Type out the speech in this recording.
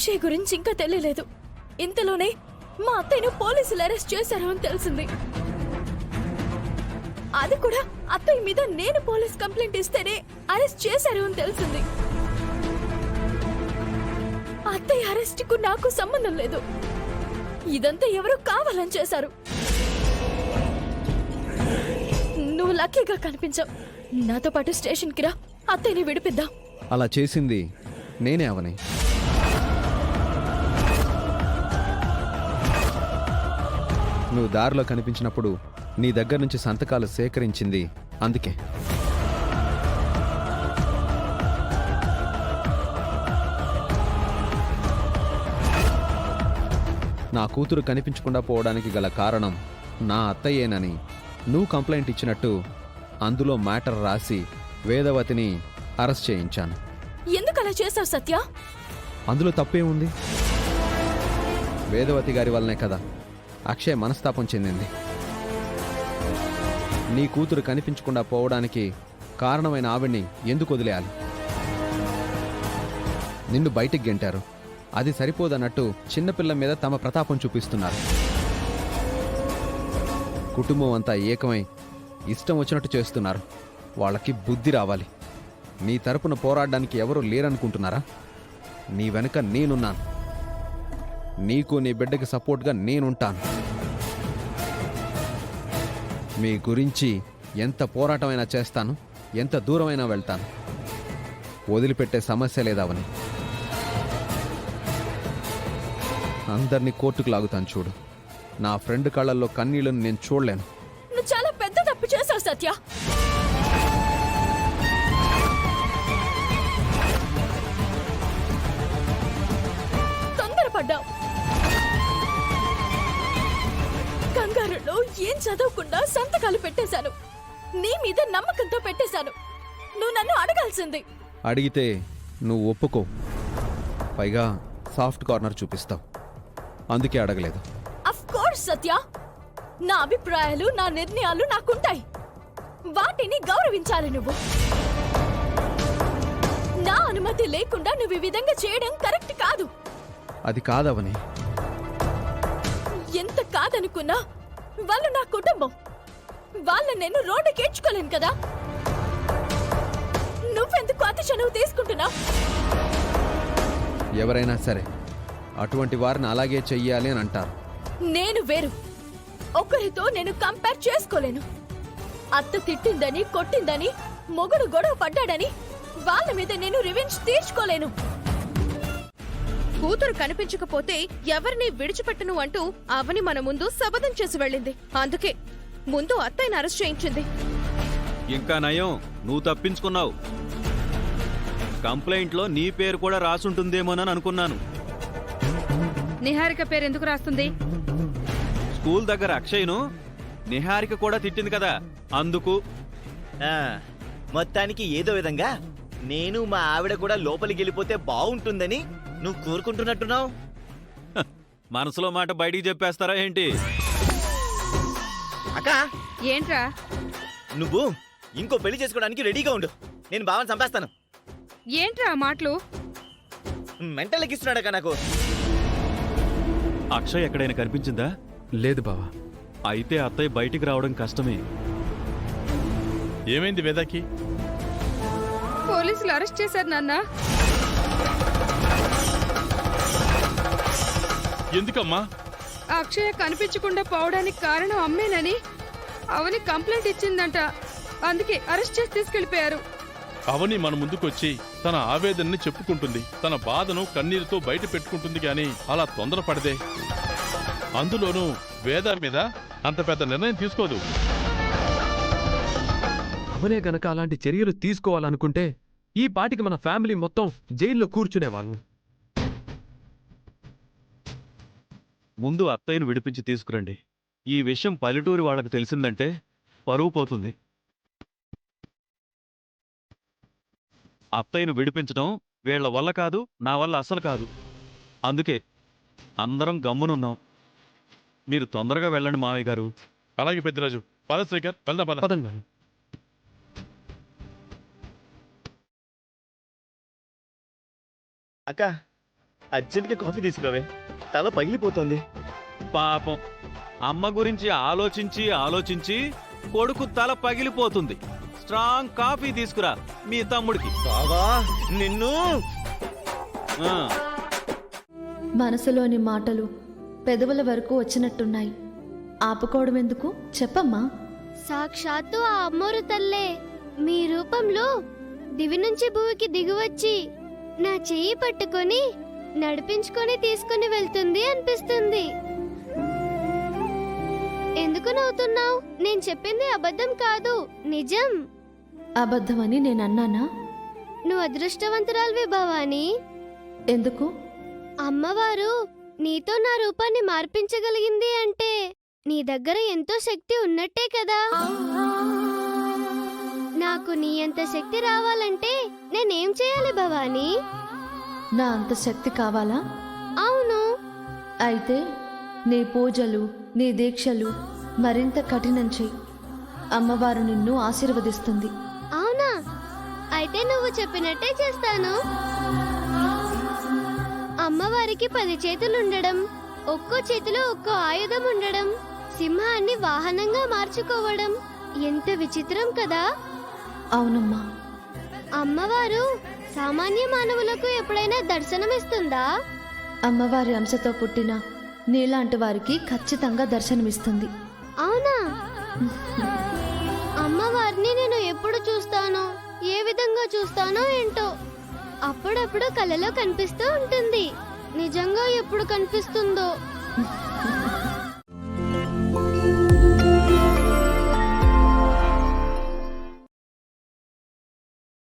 అక్షయ్ గురించి ఇంకా తెలియలేదు. ఇంతలోనే మా అత్తయ్యను పోలీసులు అరెస్ట్ చేశారు అని తెలిసింది. అది కూడా అత్తయ్య మీద నేను పోలీస్ కంప్లైంట్ ఇస్తేనే అరెస్ట్ చేశారు అని తెలిసింది. అత్తయ్య అరెస్ట్ కు నాకు సంబంధం లేదు. ఇదంతా ఎవరో కావాలని చేశారు. నువ్వు లక్కీగా కనిపించావు. నాతో పాటు స్టేషన్ కి రా, అత్తయ్యని విడిపిద్దాం. అలా చేసింది నేనే అవని. నువ్వు దారిలో కనిపించినప్పుడు నీ దగ్గర నుంచి సంతకాలు సేకరించింది అందుకే. నా కూతురు కనిపించకుండా పోవడానికి గల కారణం నా అత్తయ్యేనని నువ్వు కంప్లైంట్ ఇచ్చినట్టు అందులో మ్యాటర్ రాసి వేదవతిని అరెస్ట్ చేయించాను. ఎందుకు అలా చేశావు సత్య? అందులో తప్పే ఉంది? వేదవతి గారి వల్లనే కదా అక్షయ్ మనస్తాపం చెందింది. నీ కూతురు కనిపించకుండా పోవడానికి కారణమైన ఆవిడ్ని ఎందుకు వదిలేయాలి? నిన్ను బయటికి గెంటారు, అది సరిపోదన్నట్టు చిన్నపిల్ల మీద తమ ప్రతాపం చూపిస్తున్నారు. కుటుంబం అంతా ఏకమై ఇష్టం వచ్చినట్టు చేస్తున్నారు. వాళ్ళకి బుద్ధి రావాలి. నీ తరపున పోరాడడానికి ఎవరూ లేరనుకుంటున్నారా? నీ వెనుక నేనున్నాను. నీకు నీ బిడ్డకి సపోర్ట్గా నేనుంటాను. మీ గురించి ఎంత పోరాటమైనా చేస్తాను, ఎంత దూరమైనా వెళ్తాను. వదిలిపెట్టే సమస్య లేదావని. అందరినీ కోర్టుకు లాగుతాను చూడు. నా ఫ్రెండ్ కళ్ళల్లో కన్నీళ్లను నేను చూడలేను. నువ్వు చాలా పెద్ద తప్పు చేశావు సత్య. తొందరపడ్డావు. కంగారులో ఏం చదవకుండా సంతకాలు పెట్టేశాను. నీ మీద నమ్మకంతో పెట్టేశాను. నువ్వు నన్ను అడగాల్సింది. అడిగితే నువ్వు ఒప్పుకో. పైగా సాఫ్ట్ కార్నర్ చూపిస్తావు. అందుకే అడగలేదు. అఫ్ కోర్స్ సత్య, నా అభిప్రాయాలు, నా నిర్ణయాలు నాకుంటాయి. వాటిని గౌరవించాలి నువ్వు. నా అనుమతి లేకుండా నువ్వు ఈ విధంగా చేయడం కరెక్ట్ కాదు. అది కాదవని. ఎంత కాదనుకున్నా వాళ్ళు నా కుటుంబం. వాళ్ళని నేను రోడ్డుకి ఏడ్చుకోలేను కదా. నువ్వెందుకు అతి చనువు తీసుకుంటున్నావు? ఎవరైనా సరే అటువంటి వారిని అలాగే చెయ్యాలి అని అంటారు. నేను వేరు. ఒకరితో నేను కంపేర్ చేసుకోలేను. అత్త తిట్టిందని, కొట్టిందని, మొగుడు గొడవ పడ్డాడని వాళ్ళ మీద నేను రివెంజ్ తీర్చుకోలేను. కూతురు కనిపించకపోతే ఎవరిని విడిచిపెట్టను అంటూ అవని మన ముందు శపథం చేసి వెళ్ళింది. అందుకే ముందు అత్తయ్యని అరెస్ట్ చేయించింది. ఇంకా నయం, నువ్వు తప్పించుకున్నావు. కంప్లైంట్లో నీ పేరు కూడా రాసుంటుందేమోనని అనుకున్నాను. నిహారిక పేరు ఎందుకు రాస్తుంది? స్కూల్ దగ్గర అక్షయ్ను నిహారిక కూడా తిట్టింది కదా, అందుకు. మొత్తానికి ఏదో విధంగా నేను మా ఆవిడ కూడా లోపలికి వెళ్ళిపోతే బాగుంటుందని నువ్వు కోరుకుంటున్నట్టున్నావు. మనసులో మాట బయటికి చెప్పేస్తారా ఏంటి? అక్క, ఏంట్రా? నువ్వు ఇంకో పెళ్లి చేసుకోవడానికి రెడీగా ఉండు. నేను బావని చంపేస్తాను. ఏంట్రా మాటలు? మెంటల్ ఎక్కిస్తున్నాడక్క నాకు. అక్షయ్ ఎక్కడైనా కనిపించిందా? లేదు బావా. అయితే అత్తయ్య బయటికి రావడం కష్టమే. ఏమైంది వేదాకి? పోలీసులు అరెస్ట్ చేశారు నాన్న. ఎందుకమ్మా? అక్షయ కనిపించకుండా పోవడానికి కారణం అమ్మేనని అవని కంప్లైంట్ ఇచ్చిందంట. అందుకే అరెస్ట్ చేసి తీసుకెళ్లిపోయారు. అవని మన ముందుకొచ్చి తన ఆవేదనని చెప్పుకుంటుంది. తన బాధను కన్నీరుతో బయట పెట్టుకుంటుంది గాని అలా తొందరపడదే. అందులోనూ వేద మీద అంత పెద్ద నిర్ణయం తీసుకోదు. అవనే గనక అలాంటి చర్యలు తీసుకోవాలనుకుంటే ఈ పాటికి మన ఫ్యామిలీ మొత్తం జైల్లో కూర్చునేవాళ్ళం. ముందు అత్తయ్యను విడిపించి తీసుకురండి. ఈ విషయం పల్లెటూరి వాళ్ళకి తెలిసిందంటే పరువు పోతుంది. అత్తయ్యను విడిపించడం వీళ్ల వల్ల కాదు, నా వల్ల అసలు కాదు. అందుకే అందరం గమ్మునున్నాం. మీరు తొందరగా వెళ్ళండి మావయ్య గారు. అలాగే పెద్దరాజు. పదశ్రీకర్, వెళ్దాం పద. పదండి. అక్క, అర్జెంట్గా కాఫీ తీసుకురావే, తల పగిలిపోతుంది. పాపం అమ్మ గురించి ఆలోచించి ఆలోచించి కొడుకు తల పగిలిపోతుంది. స్ట్రాంగ్ కాఫీ తీసుకురా మీ తమ్ముడికి. బావా నిన్ను. ఆ, మనసులోని మాటలు పెదవుల వరకు వచ్చినట్టున్నాయి. ఆపుకోవడం ఎందుకు చెప్పమ్మా. సాక్షాత్తు ఆ అమ్మోరు తల్లే మీ రూపంలో దివి నుంచి భూమికి దిగివచ్చి నా చెయ్యి పట్టుకొని నడిపించుకొని తీసుకుని వెళ్తుంది అనిపిస్తుంది. ఎందుకు నవ్వుతున్నావు? నేను చెప్పింది అబద్ధం కాదు, నిజం. అబద్ధమని నేను అన్నానా? నువ్వు అదృష్టవంతురాలివి భవానీ. ఎందుకు? అమ్మవారు నీతో నా రూపాన్ని మార్పించగలిగింది అంటే నీ దగ్గర ఎంతో శక్తి ఉన్నట్టే కదా. నాకు నీ అంత శక్తి రావాలంటే నేనేం చేయాలి భవానీ? నా అంత శక్తి కావాలా? అవును. అయితే నీ పూజలు, నీ దీక్షలు మరింత కఠినం చెయ్యి. అమ్మవారు నిన్ను ఆశీర్వదిస్తుంది. అవునా? అయితే నువ్వు చెప్పినట్టే చేస్తాను. అమ్మవారికి 10 చేతులుండడం, ఒక్కో చేతిలో ఒక్కో ఆయుధం ఉండడం, సింహాన్ని వాహనంగా మార్చుకోవడం ఎంత విచిత్రం కదా. అవునమ్మా. అమ్మవారు సామాన్య మానవులకు ఎప్పుడైనా దర్శనమిస్తుందా? అమ్మవారి అంశతో పుట్టిన నీలాంటి వారికి ఖచ్చితంగా దర్శనమిస్తుంది. అవునా? అమ్మవారిని నేను ఎప్పుడు చూస్తానో, ఏ విధంగా చూస్తానో ఏంటో. అప్పుడప్పుడు కలలో కనిపిస్తూ ఉంటుంది. నిజంగా ఎప్పుడు కనిపిస్తుందో.